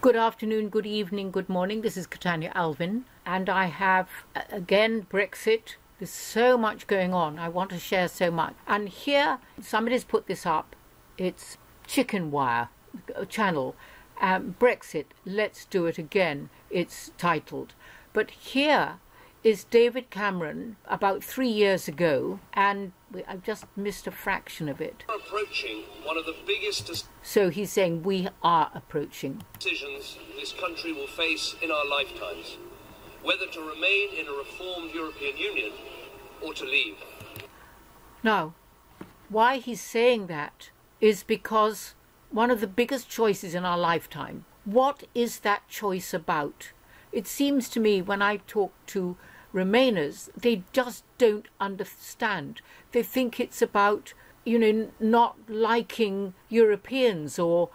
Good afternoon, good evening, good morning. This is Catania Alvin, and I have, again, Brexit. There's so much going on. I want to share so much. And here, somebody's put this up. It's ChickenWire channel. Brexit, let's do it again, it's titled. But here is David Cameron about 3 years ago, and I've just missed a fraction of it. We're approaching one of the biggest So he's saying we are approaching decisions this country will face in our lifetimes, whether to remain in a reformed European Union or to leave. Now, why he's saying that is because one of the biggest choices in our lifetime. What is that choice about? It seems to me when I talk to Remainers, they just don't understand. They think it's about, not liking Europeans or,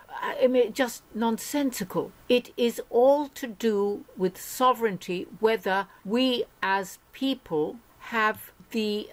just nonsensical. It is all to do with sovereignty, whether we as people have the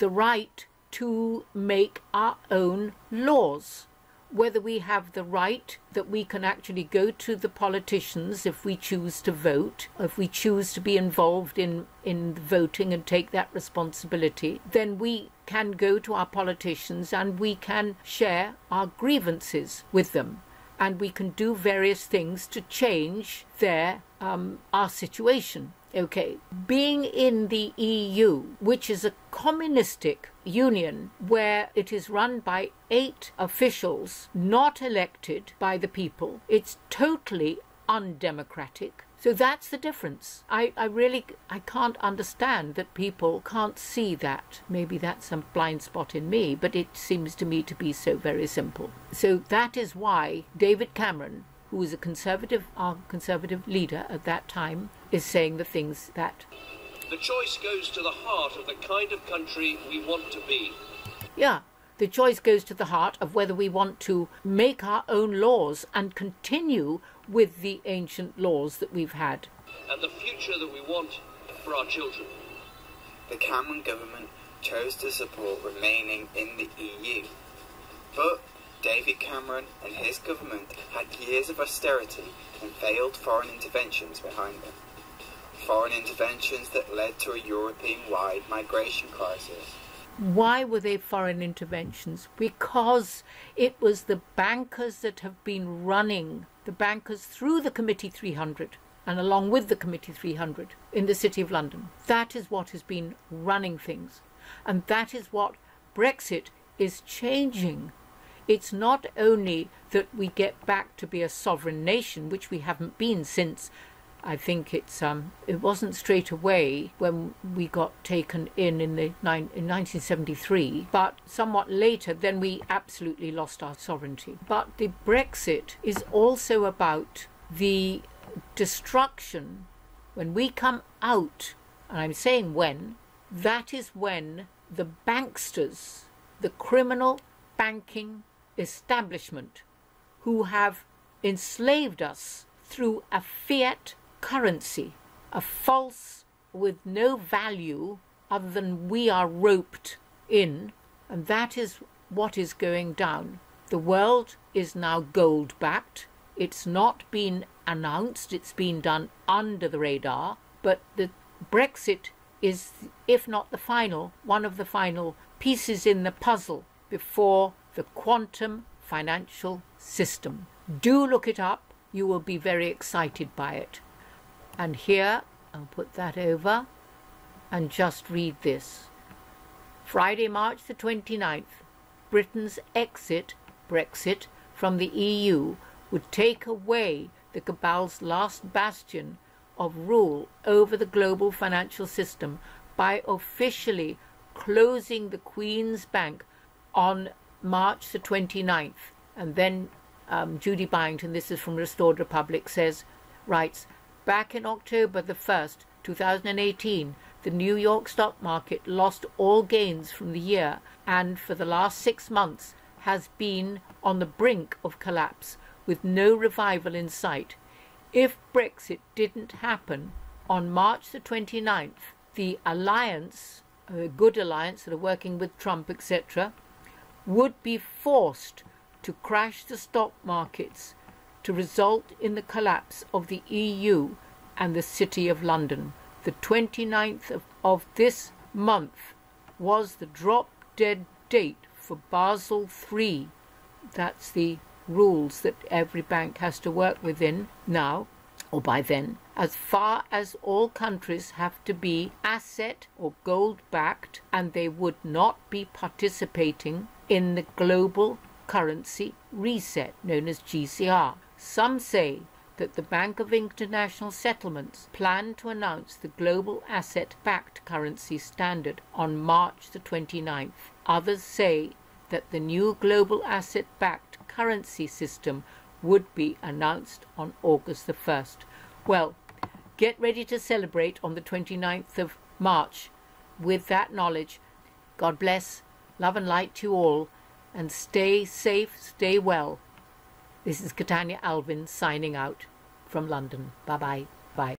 right to make our own laws. Whether we have the right that we can actually go to the politicians if we choose to vote, if we choose to be involved in voting and take that responsibility, then we can go to our politicians and we can share our grievances with them. And we can do various things to change our situation. Okay, being in the EU, which is a communistic union where it is run by 8 officials not elected by the people, it's totally undemocratic. So that's the difference. I can't understand that people can't see that. Maybe that's a blind spot in me, but it seems to me to be so very simple. So that is why David Cameron, who was our conservative leader at that time, is saying the things that... The choice goes to the heart of the kind of country we want to be. Yeah, the choice goes to the heart of whether we want to make our own laws and continue with the ancient laws that we've had. And the future that we want for our children. The Cameron government chose to support remaining in the EU. But David Cameron and his government had years of austerity and failed foreign interventions behind them. Foreign interventions that led to a European-wide migration crisis. Why were they foreign interventions? Because it was the bankers that have been running, the bankers through the Committee 300 and along with the Committee 300 in the City of London. That is what has been running things. And that is what Brexit is changing. It's not only that we get back to be a sovereign nation, which we haven't been since, I think it wasn't straight away when we got taken in 1973, but somewhat later, then we absolutely lost our sovereignty. But the Brexit is also about the destruction. When we come out, and I'm saying when, that is when the banksters, the criminal banking establishment, who have enslaved us through a fiat currency, a false with no value other than we are roped in, and that is what is going down. The world is now gold-backed. It's not been announced. It's been done under the radar, but the Brexit is, if not the final, one of the final pieces in the puzzle before the quantum financial system. Do look it up. You will be very excited by it. And here, I'll put that over and just read this. Friday, March the 29th, Britain's exit, Brexit, from the EU would take away the Cabal's last bastion of rule over the global financial system by officially closing the Queen's Bank on March the 29th. And then Judy Byington, this is from Restored Republic, writes, back in October the 1st, 2018, the New York stock market lost all gains from the year and for the last 6 months has been on the brink of collapse with no revival in sight. If Brexit didn't happen on March the 29th, the alliance, a good alliance that are working with Trump, etc., would be forced to crash the stock markets to result in the collapse of the EU and the City of London. The 29th of this month was the drop-dead date for Basel III. That's the rules that every bank has to work within now, or by then, as far as all countries have to be asset or gold-backed, and they would not be participating in the global currency reset, known as GCR. Some say that the Bank of International Settlements plan to announce the global asset-backed currency standard on March the 29th. Others say that the new global asset-backed currency system would be announced on August the 1st. Well, get ready to celebrate on the 29th of March with that knowledge. God bless, love and light to you all, and stay safe, stay well. This is Catania Alvin signing out from London. Bye-bye. Bye.